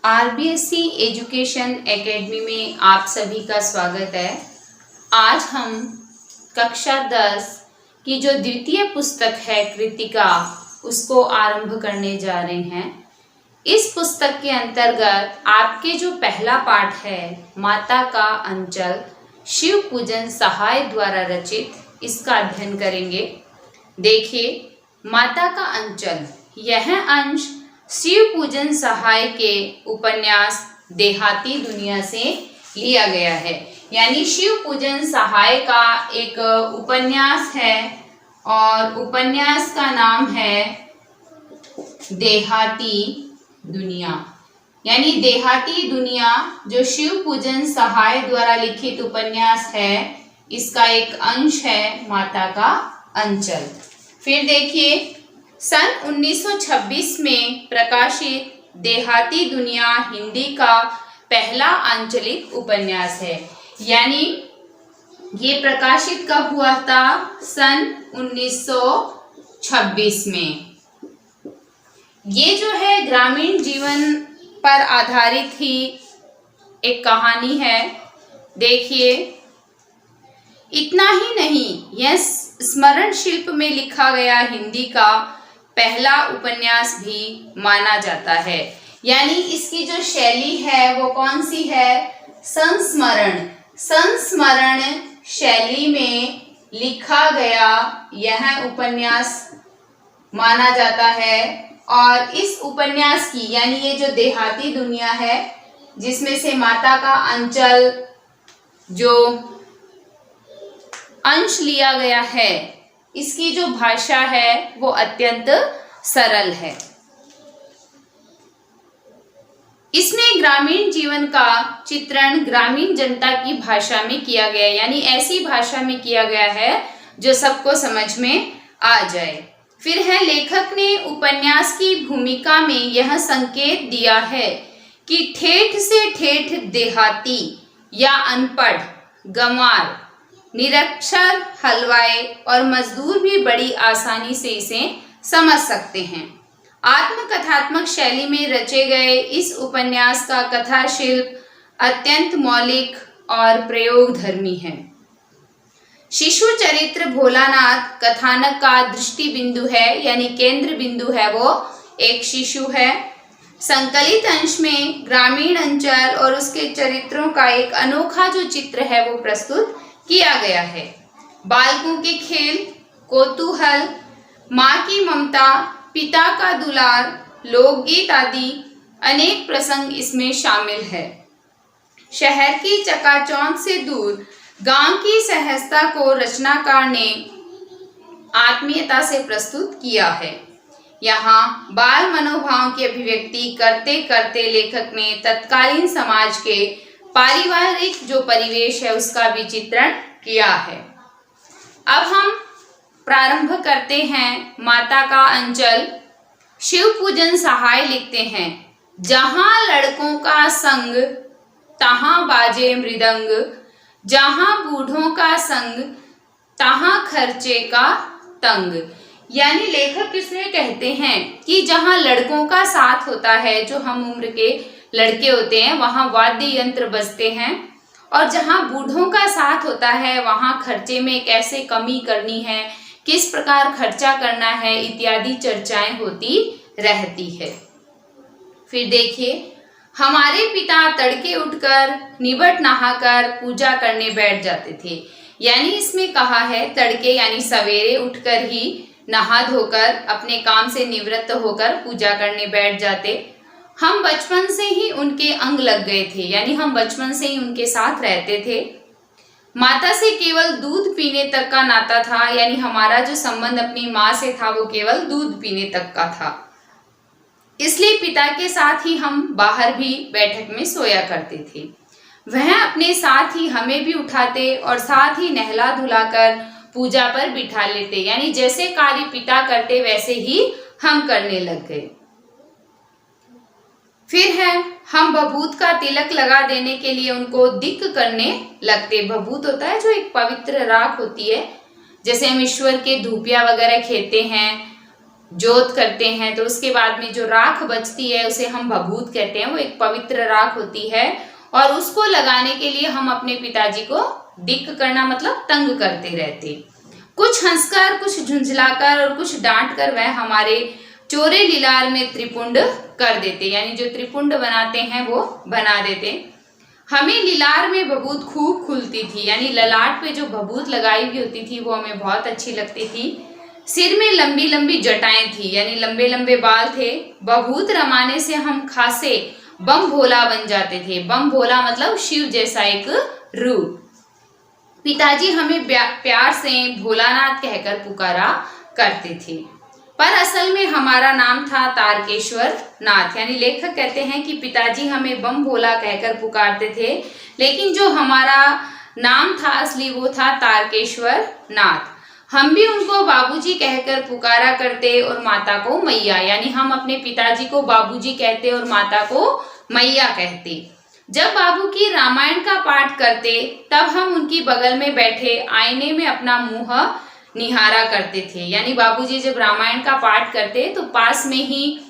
RBSC education academy में आप सभी का स्वागत है। आज हम कक्षा 10 की जो द्वितीय पुस्तक है कृतिका, उसको आरंभ करने जा रहे हैं। इस पुस्तक के अंतर्गत आपके जो पहला पाठ है माता का अंचल, शिव पूजन सहाय द्वारा रचित, इसका अध्ययन करेंगे। देखिए, माता का अंचल, यह अंश शिव पूजन सहाय के उपन्यास देहाती दुनिया से लिया गया है। यानी शिव पूजन सहाय का एक उपन्यास है और उपन्यास का नाम है देहाती दुनिया। यानी देहाती दुनिया जो शिव पूजन सहाय द्वारा लिखित उपन्यास है, इसका एक अंश है माता का अंचल। फिर देखिए, सन 1926 में प्रकाशित देहाती दुनिया हिंदी का पहला आंचलिक उपन्यास है। यानी ये प्रकाशित कब हुआ था? सन 1926 में। ये जो है ग्रामीण जीवन पर आधारित ही एक कहानी है। देखिए, इतना ही नहीं, यह स्मरण शिल्प में लिखा गया हिंदी का पहला उपन्यास भी माना जाता है। यानी इसकी जो शैली है वो कौन सी है? संस्मरण। संस्मरण शैली में लिखा गया यह उपन्यास माना जाता है। और इस उपन्यास की, यानी ये जो देहाती दुनिया है जिसमें से माता का अंचल जो अंश लिया गया है, इसकी जो भाषा है वो अत्यंत सरल है। इसमें ग्रामीण जीवन का चित्रण ग्रामीण जनता की भाषा में किया गया है। यानी ऐसी भाषा में किया गया है जो सबको समझ में आ जाए। फिर है, लेखक ने उपन्यास की भूमिका में यह संकेत दिया है कि ठेठ से ठेठ देहाती या अनपढ़, गंवार, निरक्षर, हलवाई और मजदूर भी बड़ी आसानी से इसे समझ सकते हैं। आत्मकथात्मक शैली में रचे गए इस उपन्यास का कथा शिल्प अत्यंत मौलिक और प्रयोगधर्मी है। शिशु चरित्र भोलानाथ कथानक का दृष्टि बिंदु है, यानी केंद्र बिंदु है, वो एक शिशु है। संकलित अंश में ग्रामीण अंचल और उसके चरित्रों का एक अनोखा जो चित्र है वो प्रस्तुत किया गया है। बालकों के खेल, कौतूहल, माँ की ममता, पिता का दुलार, लोकगीत आदि अनेक प्रसंग इसमें शामिल है। शहर की चकाचौंध से दूर गांव की सहजता को रचनाकार ने आत्मीयता से प्रस्तुत किया है। यहाँ बाल मनोभाव की अभिव्यक्ति करते करते लेखक ने तत्कालीन समाज के पारिवारिक जो परिवेश है उसका भी चित्रण किया है। अब हम प्रारंभ करते हैं। माता का अंचल, शिव पूजन सहाय लिखते हैं, जहां लड़कों का संग तहां बाजे मृदंग, जहां बूढ़ों का संग तहां खर्चे का तंग। यानी लेखक इसमें कहते हैं कि जहां लड़कों का साथ होता है, जो हम उम्र के लड़के होते हैं, वहां वाद्य यंत्र बजते हैं, और जहां बूढ़ों का साथ होता है वहां खर्चे में कैसे कमी करनी है, किस प्रकार खर्चा करना है, इत्यादि चर्चाएं होती रहती है। फिर देखिए, हमारे पिता तड़के उठकर निबट नहाकर पूजा करने बैठ जाते थे। यानी इसमें कहा है तड़के, यानी सवेरे उठकर ही नहा धोकर अपने काम से निवृत्त होकर पूजा करने बैठ जाते। हम बचपन से ही उनके अंग लग गए थे, यानी हम बचपन से ही उनके साथ रहते थे। माता से केवल दूध पीने तक का नाता था, यानी हमारा जो संबंध अपनी माँ से था वो केवल दूध पीने तक का था। इसलिए पिता के साथ ही हम बाहर भी बैठक में सोया करते थे। वह अपने साथ ही हमें भी उठाते और साथ ही नहला धुलाकर पूजा पर बिठा लेते। यानी जैसे कार्य पिता करते वैसे ही हम करने लग गए। फिर है, हम भभूत का तिलक लगा देने के लिए उनको दिक्क करने लगते। भभूत होता है जो एक पवित्र राख होती है, जैसे हम ईश्वर के धूपिया वगैरह खेते हैं जोत करते हैं, तो उसके बाद में जो राख बचती है उसे हम भभूत कहते हैं। वो एक पवित्र राख होती है और उसको लगाने के लिए हम अपने पिताजी को दिक्क करना मतलब तंग करते रहते। कुछ हंसकर, कुछ झुंझलाकर और कुछ डांट कर वह हमारे चोरे लीलार में त्रिपुंड कर देते, यानी जो त्रिपुंड बनाते हैं वो बना देते। हमें लीलार में भभूत खूब खुलती थी, यानी ललाट पे जो भभूत लगाई हुई होती थी वो हमें बहुत अच्छी लगती थी। सिर में लंबी लंबी जटाएं थी, यानी लंबे लंबे बाल थे। भभूत रमाने से हम खासे बम भोला बन जाते थे। बम भोला मतलब शिव जैसा एक रूप। पिताजी हमें प्यार से भोलानाथ कहकर पुकारा करते थे, पर असल में हमारा नाम था तारकेश्वर नाथ। यानी लेखक कहते हैं कि पिताजी हमें बम भोला कहकर पुकारते थे, लेकिन जो हमारा नाम था असली वो था तारकेश्वर नाथ। हम भी उनको बाबूजी कहकर पुकारा करते और माता को मैया, यानी हम अपने पिताजी को बाबूजी कहते और माता को मैया कहते। जब बाबू की रामायण का पाठ करते तब हम उनकी बगल में बैठे आईने में अपना मुंह निहारा करते थे। यानी बाबूजी जब रामायण का पाठ करते तो पास में ही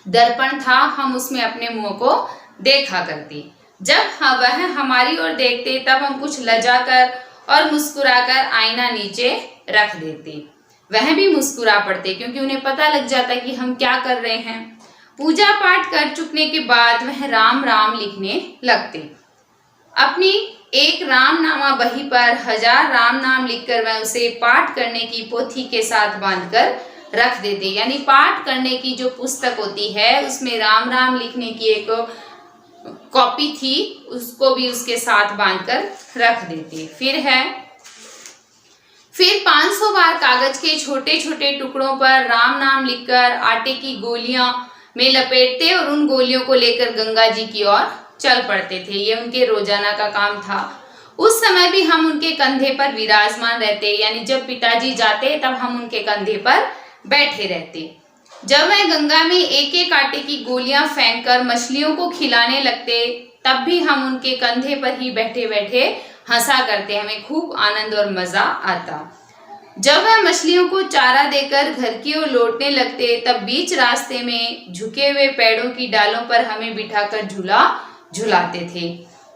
दर्पण था, हम उसमें अपने मुंह को देखा करते। जब वह हमारी ओर देखते तब हम कुछ लजाकर और मुस्कुराकर आईना नीचे रख देते। वह भी मुस्कुरा पड़ते क्योंकि उन्हें पता लग जाता कि हम क्या कर रहे हैं। पूजा पाठ कर चुकने के बाद वह राम राम लिखने लगते। अपनी एक रामनामा बही पर 1000 राम नाम लिखकर वह उसे पाठ करने की पोथी के साथ बांधकर रख देते। यानी पाठ करने की जो पुस्तक होती है उसमें राम राम लिखने की एक कॉपी थी, उसको भी उसके साथ बांधकर रख देते। फिर 500 बार कागज के छोटे छोटे टुकड़ों पर राम नाम लिखकर आटे की गोलियां में लपेटते और उन गोलियों को लेकर गंगा जी की ओर चल पड़ते थे। ये उनके रोजाना का काम था। उस समय भी हम उनके कंधे पर विराजमान रहते, यानी जब पिताजी जाते तब हम उनके कंधे पर बैठे रहते। जब वह गंगा में एक एक आटे की गोलियां फेंककर मछलियों को खिलाने लगते तब भी हम उनके कंधे पर ही बैठे बैठे हंसा करते। हमें खूब आनंद और मजा आता। जब वह मछलियों को चारा देकर घर की ओर लौटने लगते तब बीच रास्ते में झुके हुए पेड़ों की डालों पर हमें बिठाकर झूला झुलाते थे।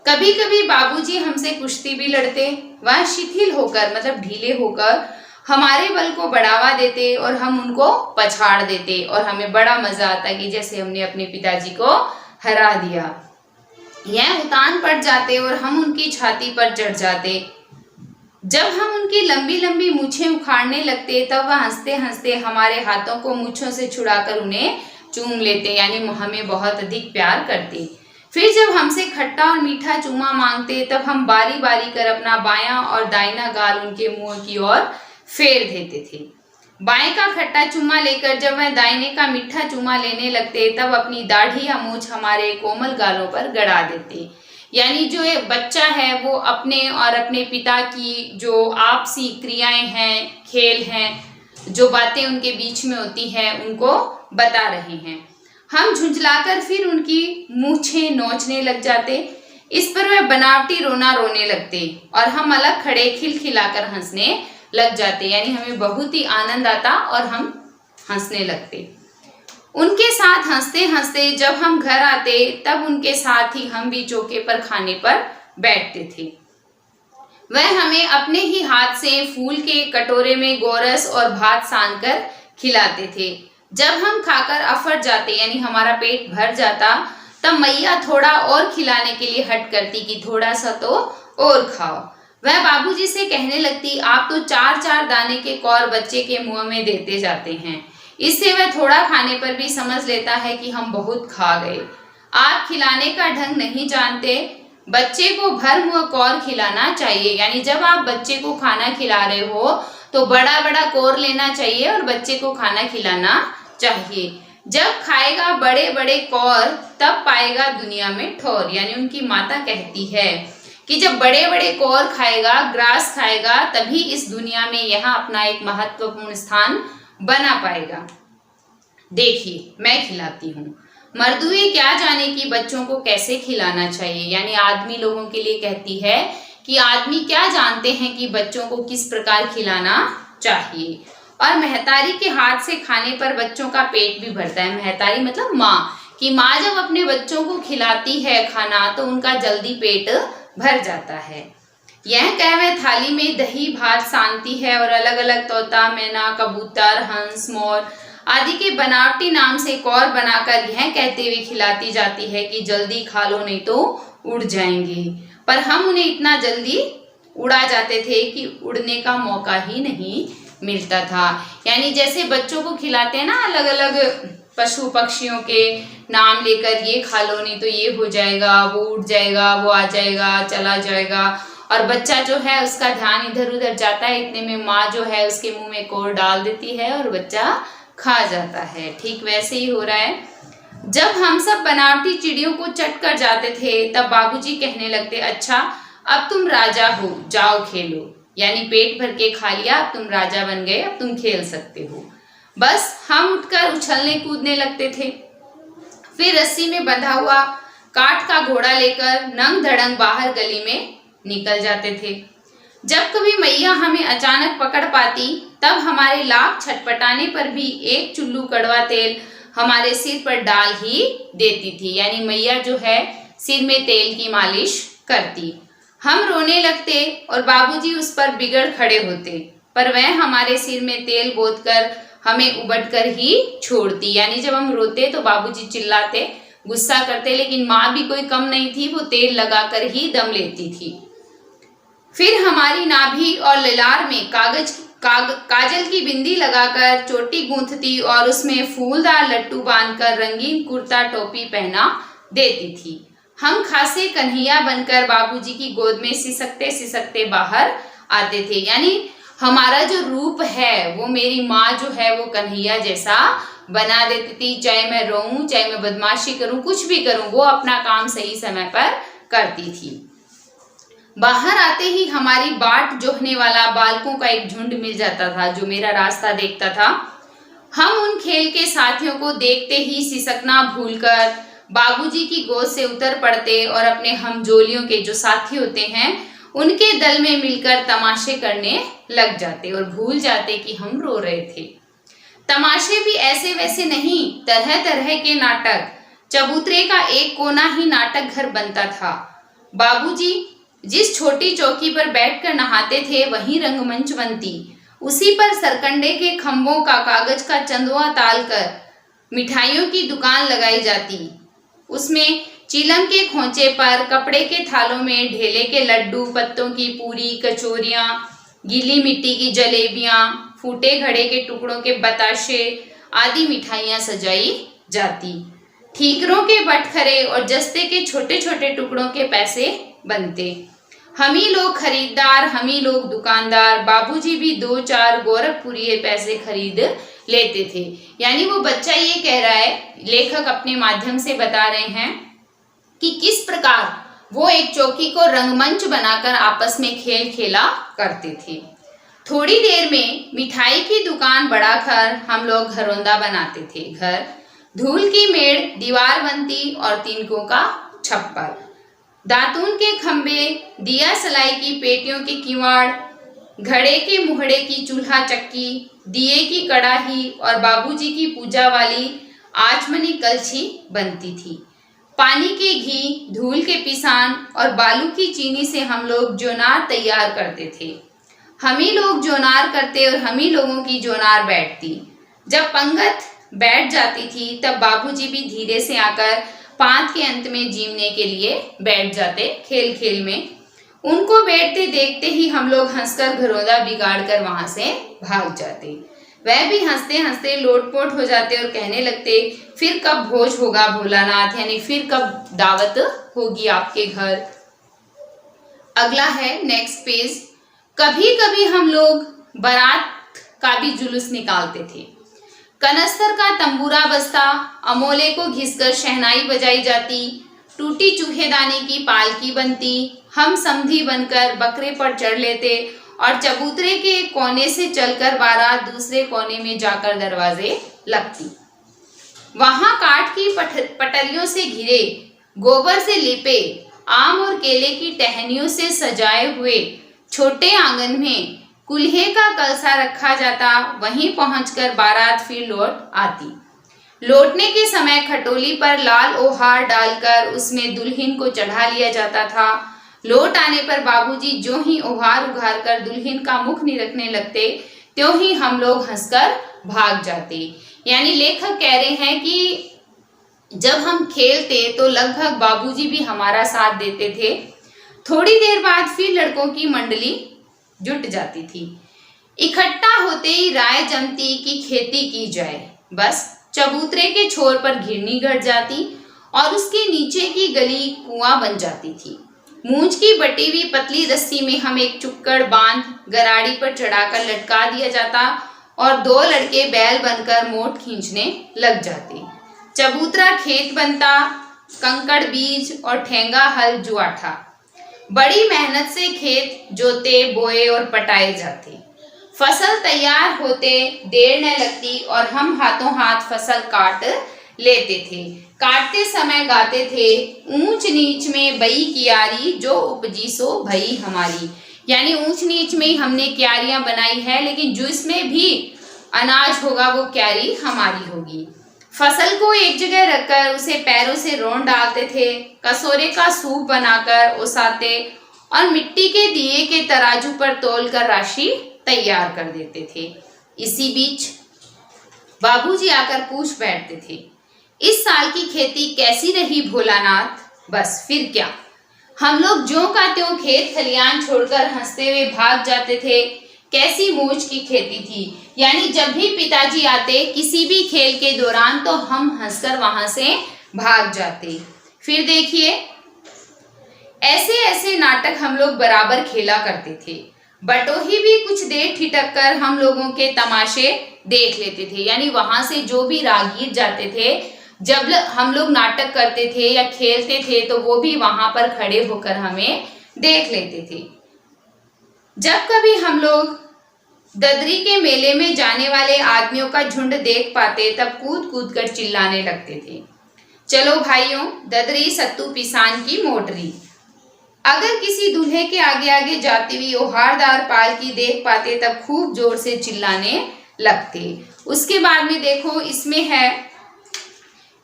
कभी कभी बाबूजी हमसे कुश्ती भी लड़ते। वह शिथिल होकर मतलब ढीले होकर हमारे बल को बढ़ावा देते और हम उनको पछाड़ देते और हमें बड़ा मजा आता कि जैसे हमने अपने पिताजी को हरा दिया। यह उतान पड़ जाते और हम उनकी छाती पर चढ़ जाते। जब हम उनकी लंबी लंबी मूछें उखाड़ने लगते तब वह हंसते हंसते हमारे हाथों को मूछों से छुड़ाकर उन्हें चूम लेते, यानी हमें बहुत अधिक प्यार करते। फिर जब हमसे खट्टा और मीठा चूमा मांगते तब हम बारी बारी कर अपना बायां और दाहिना गाल उनके मुंह की ओर फेर देते थे। बाएं का खट्टा चूमा लेकर जब वह दाहिने का मीठा चूमा लेने लगते तब अपनी दाढ़ी या मूछ हमारे कोमल गालों पर गड़ा देते। यानी जो एक बच्चा है वो अपने और अपने पिता की जो आपसी क्रियाएं हैं, खेल हैं, जो बातें उनके बीच में होती हैं उनको बता रहे हैं। हम झुंझलाकर फिर उनकी मूछें नोचने लग जाते। इस पर वह बनावटी रोना रोने लगते और हम अलग खड़े खिलखिलाकर हंसने लग जाते। यानी हमें बहुत ही आनंद आता और हम हंसने लगते। उनके साथ हंसते हंसते जब हम घर आते तब उनके साथ ही हम भी चौके पर खाने पर बैठते थे। वह हमें अपने ही हाथ से फूल के कटोरे में गोरस और भात सान कर खिलाते थे। जब हम खाकर अफर जाते यानी हमारा पेट भर जाता तब मैया थोड़ा और खिलाने के लिए हट करती कि थोड़ा सा तो और खाओ। वह बाबूजी से कहने लगती, आप तो 4-4 दाने के कौर बच्चे के मुंह में देते जाते हैं। इससे वह थोड़ा खाने पर भी समझ लेता है कि हम बहुत खा गए। आप खिलाने का ढंग नहीं जानते, बच्चे को भर मुंह कौर खिलाना चाहिए। यानी जब आप बच्चे को खाना खिला रहे हो तो बड़ा बड़ा कौर लेना चाहिए और बच्चे को खाना खिलाना चाहिए। जब खाएगा बड़े बड़े कौर तब पाएगा दुनिया में ठौर। यानी उनकी माता कहती है कि जब बड़े बड़े कौर खाएगा, ग्रास खाएगा, तभी इस दुनिया में यहाँ अपना एक महत्वपूर्ण स्थान बना पाएगा। देखिए मैं खिलाती हूँ। मर्दुए क्या जाने कि बच्चों को कैसे खिलाना चाहिए। यानी आदमी लोगों के लिए कहती है कि आदमी क्या जानते हैं कि बच्चों को किस प्रकार खिलाना चाहिए। और महतारी के हाथ से खाने पर बच्चों का पेट भी भरता है। महतारी मतलब माँ, कि माँ जब अपने बच्चों को खिलाती है खाना तो उनका जल्दी पेट भर जाता है। यह कहवे थाली में दही भात शांति है, और अलग अलग तोता, मैना, कबूतर, हंस, मोर आदि के बनावटी नाम से एक और बनाकर यह कहते हुए खिलाती जाती है कि जल्दी खा लो नहीं तो उड़ जाएंगे। पर हम उन्हें इतना जल्दी उड़ा जाते थे कि उड़ने का मौका ही नहीं मिलता था। यानी जैसे बच्चों को खिलाते हैं ना अलग अलग पशु पक्षियों के नाम लेकर, ये खा लो नहीं तो ये हो जाएगा, वो उड़ जाएगा, वो आ जाएगा, चला जाएगा, और बच्चा जो है उसका ध्यान इधर उधर जाता है, इतने में माँ जो है उसके मुंह में कोर डाल देती है और बच्चा खा जाता है। ठीक वैसे ही हो रहा है। जब हम सब बनावटी चिड़ियों को चट कर जाते थे तब बाबूजी कहने लगते, अच्छा अब तुम राजा हो, जाओ खेलो। यानी पेट भर के खा लिया, अब तुम राजा बन गए, अब तुम खेल सकते हो। बस हम उठकर उछलने कूदने लगते थे। फिर रस्सी में बंधा हुआ काठ का घोड़ा लेकर नंग धड़ंग बाहर गली में निकल जाते थे। जब कभी मैया हमें अचानक पकड़ पाती तब हमारे लाख छटपटाने पर भी एक चुल्लू कड़वा तेल हमारे सिर पर डाल ही देती थी। यानी मैया जो है सिर में तेल की मालिश करती। हम रोने लगते और बाबूजी उस पर बिगड़ खड़े होते, पर वह हमारे सिर में तेल बोतकर हमें उबट कर ही छोड़ती। यानी जब हम रोते तो बाबूजी चिल्लाते, गुस्सा करते, लेकिन माँ भी कोई कम नहीं थी, वो तेल लगाकर ही दम लेती थी। फिर हमारी नाभि और ललार में काजल की बिंदी लगाकर चोटी गूंथती और उसमें फूलदार लट्टू बांधकर रंगीन कुर्ता टोपी पहना देती थी। हम खासे कन्हैया बनकर बाबूजी की गोद में सिसकते सिसकते बाहर आते थे। यानी हमारा जो रूप है वो मेरी माँ जो है वो कन्हैया जैसा बना देती थी। चाहे मैं रोऊं, चाहे मैं बदमाशी करूं, कुछ भी करूं, वो अपना काम सही समय पर करती थी। बाहर आते ही हमारी बाट जोहने वाला बालकों का एक झुंड मिल जाता था जो मेरा रास्ता देखता था। हम उन खेल के साथियों को देखते ही सिसकना भूलकर बाबूजी की गोद से उतर पड़ते और अपने हमजोलियों के जो साथी होते हैं उनके दल में मिलकर तमाशे करने लग जाते और भूल जाते कि हम रो रहे थे। तमाशे भी ऐसे वैसे नहीं, तरह तरह के नाटक। चबूतरे का एक कोना ही नाटक घर बनता था। बाबूजी जिस छोटी चौकी पर बैठकर नहाते थे वहीं रंगमंच बनती। उसी पर सरकंडे के खंभों का कागज का चंदुआ डालकर मिठाइयों की दुकान लगाई जाती। उसमें चीलम के खोंचे पर कपड़े के थालों में ढेले के लड्डू, पत्तों की पूरी, कचौरियाँ, गीली मिट्टी की जलेबियाँ, फूटे घड़े के टुकड़ों के बताशे आदि मिठाइयाँ सजाई जाती। ठीकरों के बटखरे और जस्ते के छोटे छोटे टुकड़ों के पैसे बनते। हम ही लोग खरीदार, हम ही लोग दुकानदार। बाबूजी भी 2-4 गोरखपुरी पैसे खरीद लेते थे। यानी वो बच्चा ये कह रहा है, लेखक अपने माध्यम से बता रहे हैं कि किस प्रकार वो एक चौकी को रंगमंच बनाकर आपस में खेल खेला करते थे। थोड़ी देर में मिठाई की दुकान बढ़ाकर हम लोग घरौंदा बनाते थे। घर धूल की मेड़, दीवार बनती और तिनकों का छप्पर, दातून के खंबे, दिया सलाई की पेटियों के किवाड़, घड़े के मुहड़े की चूल्हा चक्की, दिए की कड़ाही और बाबूजी की पूजा वाली आचमनी कलछी बनती थी। पानी के घी, धूल के पिसान और बालू की चीनी से हम लोग जोनार तैयार करते थे। हम ही लोग जोनार करते और हम ही लोगों की जोनार बैठती। जब पंगत बैठ जाती थी तब बाबूजी भी धीरे से आकर पांत के अंत में जीमने के लिए बैठ जाते। खेल खेल में उनको बैठते देखते ही हम लोग हंसकर घरौंदा बिगाड़ कर वहां से भाग जाते। वह भी हंसते हंसते लोटपोट हो जाते और कहने लगते, फिर कब भोज होगा भोलानाथ, यानी फिर कब दावत होगी आपके घर। अगला है नेक्स्ट पेज। कभी कभी हम लोग बारात का भी जुलूस निकालते थे। कनस्तर का तंबूरा बजता, अमोले को घिसकर शहनाई बजाई जाती, टूटी चूहेदानी की पालकी बनती। हम समधी बनकर बकरे पर चढ़ लेते और चबूतरे के कोने से चलकर बारात दूसरे कोने में जाकर दरवाजे लगती। वहां काठ की पटरियों से घिरे, गोबर से लिपे, आम और केले की टहनियों से सजाए हुए छोटे आंगन में कुल्हे का कलसा रखा जाता, वहीं पहुंचकर बारात फिर लौट आती। लौटने के समय खटोली पर लाल ओहार डालकर उसमें दुल्हन को चढ़ा लिया जाता था। लौट आने पर बाबूजी जो ही ओहार उघार कर दुल्हन का मुख निरखने लगते, त्यों ही हम लोग हंसकर भाग जाते। यानी लेखक कह रहे हैं कि जब हम खेलते तो लगभग बाबूजी भी हमारा साथ देते थे। थोड़ी देर बाद फिर लड़कों की मंडली जुट जाती थी। इकट्ठा होते ही राय जमती कि खेती की जाए। बस चबूतरे के छोर पर घिरनी गड़ जाती और उसके नीचे की गली कुआं बन जाती थी। मूंछ की बटी हुई पतली रस्सी में हम एक चुक्कड़ बांध गराड़ी पर चढ़ाकर लटका दिया जाता और दो लड़के बैल बनकर मोट खींचने लग जाते। चबूतरा खेत बनता, कंकड़ बीज और ठेंगा हल जुआठा। बड़ी मेहनत से खेत जोते बोए और पटाए जाते। फसल तैयार होते देर न लगती और हम हाथों हाथ फसल काट लेते थे। काटते समय गाते थे, ऊंच नीच में बई कियारी, जो उपजी सो भई हमारी। यानी ऊंच नीच में हमने क्यारियां बनाई है, लेकिन जो इसमें भी अनाज होगा वो क्यारी हमारी होगी। फसल को एक जगह रखकर उसे पैरों से रौंद डालते थे, कसोरे का सूप बनाकर ओसाते और मिट्टी के दिए के तराजू पर तोलकर राशि तैयार कर देते थे। इसी बीच बाबूजी आकर पूछ बैठते थे, इस साल की खेती कैसी रही भोलानाथ? बस फिर क्या, हम लोग ज्यों का त्यों खेत खलियान छोड़कर हंसते हुए भाग जाते थे। कैसी मौज की खेती थी। यानी जब भी पिताजी आते किसी भी खेल के दौरान, तो हम हंसकर वहां से भाग जाते। फिर देखिए, ऐसे ऐसे नाटक हम लोग बराबर खेला करते थे। बटोही भी कुछ देर ठिठक कर हम लोगों के तमाशे देख लेते थे। यानी वहां से जो भी रागीर जाते थे, जब हम लोग नाटक करते थे या खेलते थे, तो वो भी वहां पर खड़े होकर हमें देख लेते थे। जब कभी हम लोग ददरी के मेले में जाने वाले आदमियों का झुंड देख पाते, तब कूद कूद कर चिल्लाने लगते थे, चलो भाइयों, ददरी सत्तू पिसान की मोटरी। अगर किसी दूल्हे के आगे आगे जाती हुई ओहारदार पालकी देख पाते, तब खूब जोर से चिल्लाने लगते। उसके बाद में देखो, इसमें है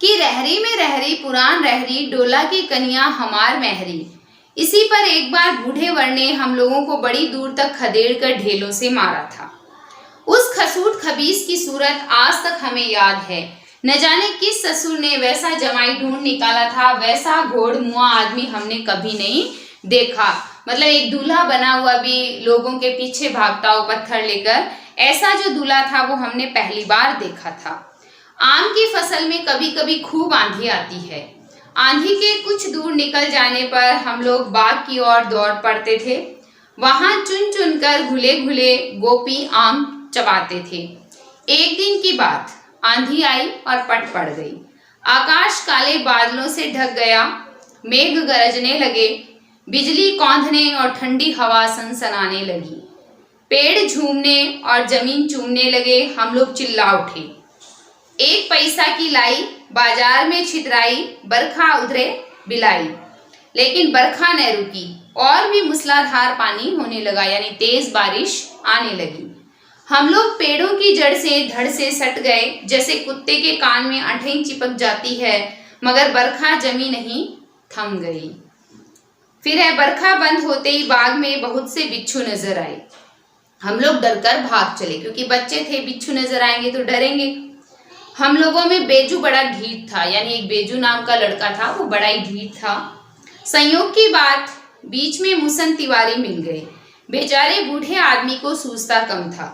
कि रहरी में रहरी पुरान रहरी, डोला की कन्या हमार महरी। इसी पर एक बार बूढ़े वर ने हम लोगों को बड़ी दूर तक खदेड़ कर ढेलों से मारा था। उस खसूट खबीस की सूरत आज तक हमें याद है। न जाने किस ससुर ने वैसा जमाई ढूंढ निकाला था, वैसा घोड़ मुआ आदमी हमने कभी नहीं देखा। मतलब एक दूल्हा बना हुआ भी लोगों के पीछे भागता हो पत्थर लेकर, ऐसा जो दूल्हा था वो हमने पहली बार देखा था। आम की फसल में कभी कभी खूब आंधी आती है। आंधी के कुछ दूर निकल जाने पर हम लोग बाग की ओर दौड़ पड़ते थे। वहां चुन चुन कर घुले घुले गोपी आम चबाते थे। एक दिन की बात, आंधी आई और पट पड़ गई। आकाश काले बादलों से ढक गया, मेघ गरजने लगे, बिजली कौंधने और ठंडी हवा सनसनाने लगी। पेड़ झूमने और जमीन चूमने लगे। हम लोग चिल्ला उठे, एक पैसा की लाई, बाजार में छितराई, बरखा उधरे बिलाई। लेकिन बरखा न रुकी और भी मूसलाधार पानी होने लगा, यानी तेज बारिश आने लगी। हम लोग पेड़ों की जड़ से धड़ से सट गए, जैसे कुत्ते के कान में अठई चिपक जाती है, मगर बरखा जमी नहीं, थम गई। फिर है, बरखा बंद होते ही बाग में बहुत से बिच्छू नजर आए। हम लोग डरकर भाग चले, क्योंकि बच्चे थे, बिच्छू नजर आएंगे तो डरेंगे। हम लोगों में बेजू बड़ा ढीठ था, यानी एक बेजू नाम का लड़का था, वो बड़ा ही ढीठ था। संयोग की बात, बीच में मुसन तिवारी मिल गए। बेचारे बूढ़े आदमी को सूझता कम था।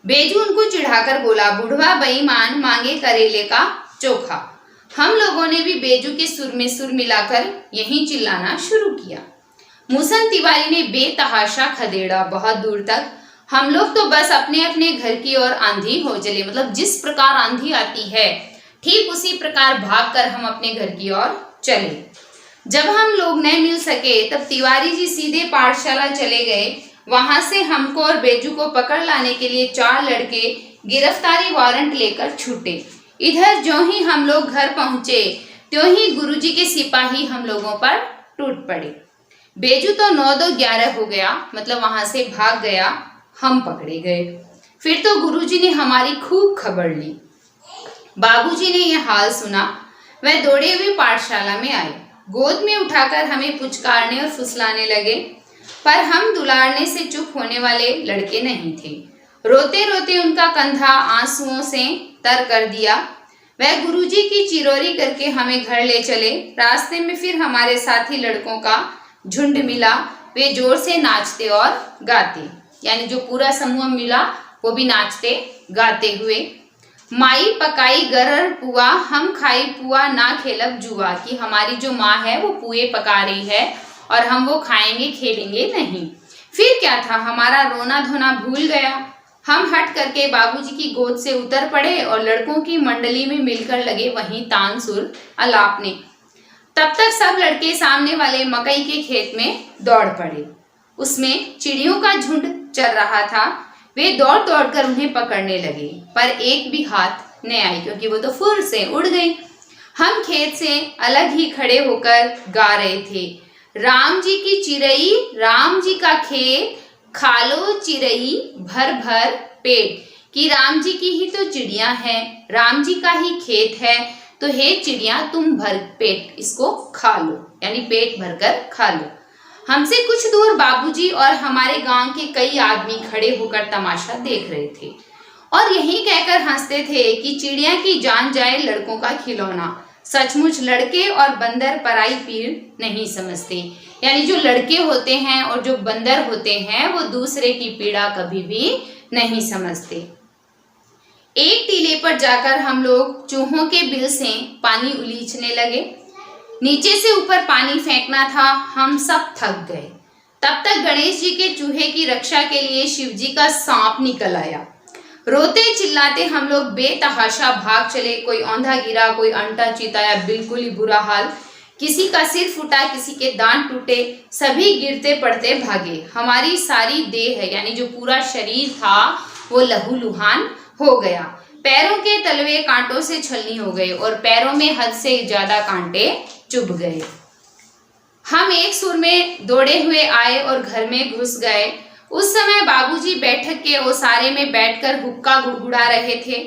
बेजू उनको चिढ़ाकर बोला, बुढ़वा बेईमान, मांगे करेले का चोखा। हम लोगों ने भी बेजू के सुर में सुर मिलाकर यहीं चिल्लाना शुरू किया। मुसन तिवारी ने बेतहाशा खदेड़ा बहुत दूर तक। हम लोग तो बस अपने अपने घर की ओर आंधी हो चले। मतलब जिस प्रकार आंधी आती है, ठीक उसी प्रकार भागकर हम अपने घर की ओर चले। जब हम लोग न मिल सके, तब तिवारी जी सीधे पाठशाला चले गए। वहां से हमको और बेजू को पकड़ लाने के लिए 4 लड़के गिरफ्तारी वारंट लेकर छूटे। इधर ज्यों ही हम लोग घर पहुंचे, त्यों ही गुरुजी के सिपाही हम लोगों पर टूट पड़े। बेजू तो 9-2-11 हो गया, मतलब वहां से भाग गया, हम पकड़े गए। फिर तो गुरुजी ने हमारी खूब खबर ली। बाबूजी ने यह हाल सुना, वह दौड़े हुए पाठशाला में आए, गोद में उठाकर हमें पुचकारने और फुसलाने लगे, पर हम दुलारने से चुप होने वाले लड़के नहीं थे। रोते रोते उनका कंधा आंसुओं से तर कर दिया। वह गुरुजी की चिरौरी करके हमें घर ले चले। रास्ते में फिर हमारे साथी लड़कों का झुंड मिला, वे जोर से नाचते और गाते, यानी जो पूरा समूह मिला वो भी नाचते गाते हुए। माई पकाई गरर पुआ, हम खाई पुआ ना खेलब जुआ, कि हमारी जो माँ है वो पुए पका रही है और हम वो खाएंगे खेलेंगे नहीं। फिर क्या था, हमारा रोना धोना भूल गया। हम हट करके बाबूजी की गोद से उतर पड़े और लड़कों की मंडली में मिलकर लगे वहीं तान सुर अलापने। तब तक सब लड़के सामने वाले मकई के खेत में दौड़ पड़े। उसमें चिड़ियों का झुंड चल रहा था। वे दौड़ दौड़ कर उन्हें पकड़ने लगे, पर एक भी हाथ न आई, क्योंकि वो तो फुर से उड़ गई। हम खेत से अलग ही खड़े होकर गा रहे थे, राम जी की चिड़ई राम जी का खेत, खा लो चिड़ई भर भर पेट, कि राम जी की ही तो चिड़िया है, राम जी का ही खेत है, तो हे चिड़िया तुम भर पेट इसको खा लो, यानी पेट भरकर खा लो। हमसे कुछ दूर बाबूजी और हमारे गांव के कई आदमी खड़े होकर तमाशा देख रहे थे और यही कहकर हंसते थे कि चिड़िया की जान जाए लड़कों का खिलौना। सचमुच लड़के और बंदर पराई पीर नहीं समझते, यानी जो लड़के होते हैं और जो बंदर होते हैं वो दूसरे की पीड़ा कभी भी नहीं समझते। एक टीले पर जाकर हम लोग चूहों के बिल से पानी उलीचने लगे। नीचे से ऊपर पानी फेंकना था, हम सब थक गए। तब तक गणेश जी के चूहे की रक्षा के लिए शिव जी का सांप निकल आया। रोते चिल्लाते हम लोग बेतहाशा भाग चले। कोई औंधा गिरा, कोई अंटा चिताया, बिल्कुल ही बुरा हाल। किसी का सिर फूटा, किसी के दांत टूटे, सभी गिरते पड़ते भागे। हमारी सारी देह यानी जो पूरा शरीर था वो लहूलुहान हो गया। पैरों के तलवे कांटों से छलनी हो गए और पैरों में हद से ज्यादा कांटे चुभ गए। हम एक सुर में दौड़े हुए आए और घर में घुस गए। उस समय बाबूजी बैठक के ओसारे में बैठकर हुक्का गुड़गुड़ा रहे थे।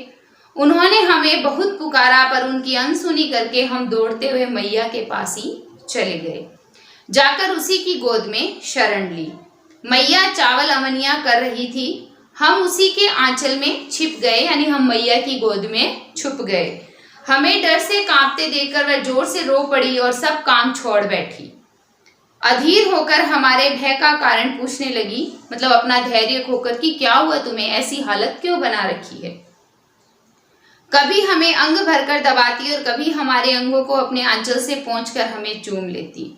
उन्होंने हमें बहुत पुकारा, पर उनकी अनसुनी करके हम दौड़ते हुए मैया के पास ही चले गए। जाकर उसी की गोद में शरण ली। मैया चावल अमनिया कर रही थी। हम उसी के आंचल में छिप गए, यानी हम मैया की गोद में छुप गए। हमें डर से कांपते देखकर वह जोर से रो पड़ी और सब काम छोड़ बैठी। अधीर होकर हमारे भय का कारण पूछने लगी, मतलब अपना धैर्य खोकर कि क्या हुआ तुम्हें, ऐसी हालत क्यों बना रखी है। कभी हमें अंग भरकर दबाती और कभी हमारे अंगों को अपने आंचल से पोंछकर हमें चूम लेती।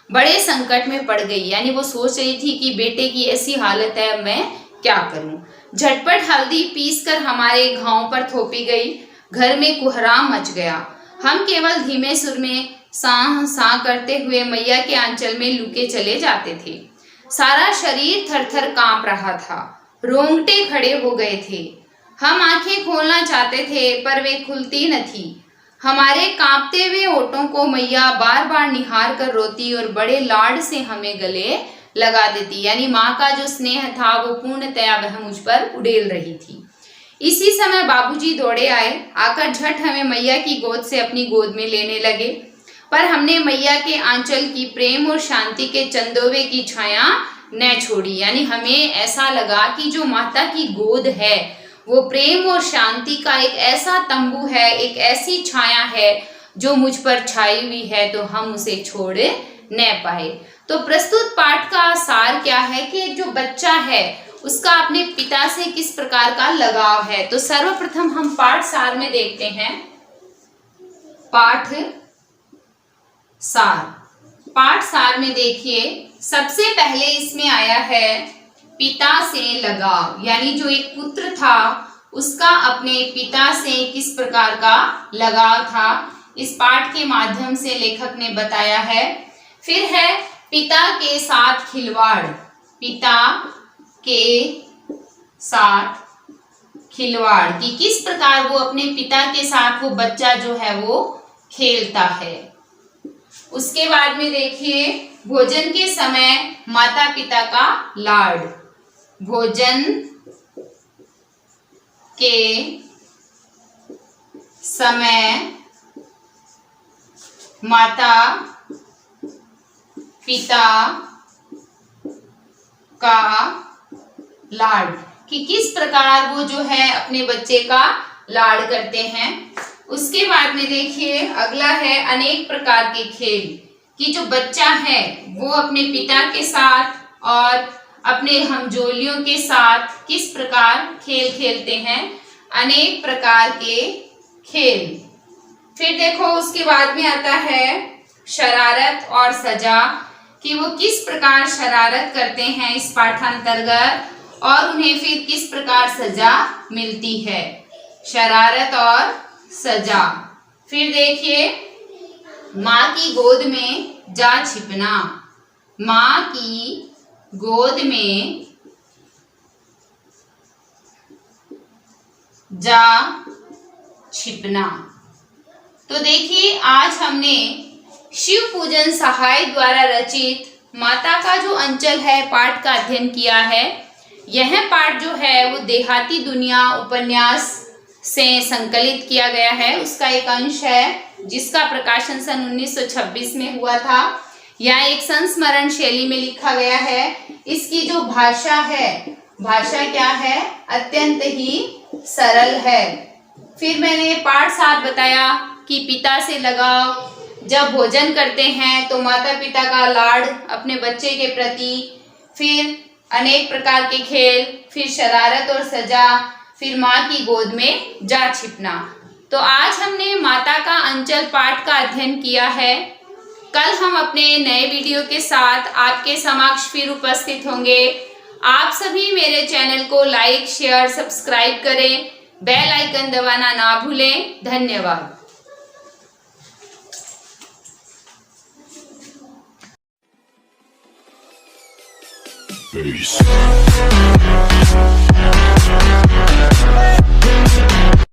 बड़े संकट में पड़ गई, यानी वो सोच रही थी कि बेटे की ऐसी हालत है, मैं क्या करूं। झटपट हल्दी पीसकर हमारे घावों पर थोपी गई। घर में कुहराम मच गया। हम केवल धीमे सुर में साह साह करते हुए मैया के आंचल में लुके चले जाते थे। सारा शरीर थरथर कांप रहा था, रोंगटे खड़े हो गए थे। हम आंखें खोलना चाहते थे पर वे खुलती न थी। हमारे कांपते हुए होठों को मैया बार बार निहार कर रोती और बड़े लाड से हमें गले लगा देती, यानी माँ का जो स्नेह था वो पूर्णतया वह मुझ पर उड़ेल रही थी। इसी समय बाबूजी दौड़े आए। आकर झट हमें मैया की गोद से अपनी गोद में लेने लगे, पर हमने मैया के आंचल की प्रेम और शांति के चंदोवे की छाया न छोड़ी, यानी हमें ऐसा लगा कि जो माता की गोद है वो प्रेम और शांति का एक ऐसा तंबू है, एक ऐसी छाया है जो मुझ पर छाई हुई है, तो हम उसे छोड़ न पाए। तो प्रस्तुत पाठ का सार क्या है कि एक जो बच्चा है उसका अपने पिता से किस प्रकार का लगाव है। तो सर्वप्रथम हम पाठ सार में देखते हैं। पाठ सार, पाठ सार में देखिए सबसे पहले इसमें आया है पिता से लगाव, यानी जो एक पुत्र था उसका अपने पिता से किस प्रकार का लगाव था, इस पाठ के माध्यम से लेखक ने बताया है। फिर है पिता के साथ खिलवाड़, पिता के साथ खिलवाड़ कि किस प्रकार वो अपने पिता के साथ वो बच्चा जो है वो खेलता है। उसके बाद में देखिए भोजन के समय माता पिता का लाड। भोजन के समय माता पिता का लाड, कि किस प्रकार वो जो है अपने बच्चे का लाड करते हैं। उसके बाद में देखिए अगला है अनेक प्रकार के खेल, कि जो बच्चा है वो अपने पिता के साथ और अपने हमजोलियों के साथ किस प्रकार खेल खेलते हैं, अनेक प्रकार के खेल। फिर देखो उसके बाद में आता है शरारत और सजा, कि वो किस प्रकार शरारत करते हैं इस पाठांतर्गत और उन्हें फिर किस प्रकार सजा मिलती है। शरारत और सजा। फिर देखिए माँ की गोद में जा छिपना। माँ की गोद में जा छिपना। तो देखिए आज हमने शिव पूजन सहाय द्वारा रचित माता का जो अंचल है पाठ का अध्ययन किया है। यह पाठ जो है वो देहाती दुनिया उपन्यास से संकलित किया गया है, उसका एक अंश है जिसका प्रकाशन सन 1926 में हुआ था। यह एक संस्मरण शैली में लिखा गया है। इसकी जो भाषा है, भाषा क्या है, अत्यंत ही सरल है। फिर मैंने पाठ 7 बताया कि पिता से लगाव, जब भोजन करते हैं तो माता पिता का लाड अपने बच्चे के प्रति, फिर अनेक प्रकार के खेल, फिर शरारत और सजा, फिर माँ की गोद में जा छिपना। तो आज हमने माता का अंचल पाठ का अध्ययन किया है। कल हम अपने नए वीडियो के साथ आपके समक्ष फिर उपस्थित होंगे। आप सभी मेरे चैनल को लाइक, शेयर, सब्सक्राइब करें, बेल आइकन दबाना ना भूलें। धन्यवाद। Peace.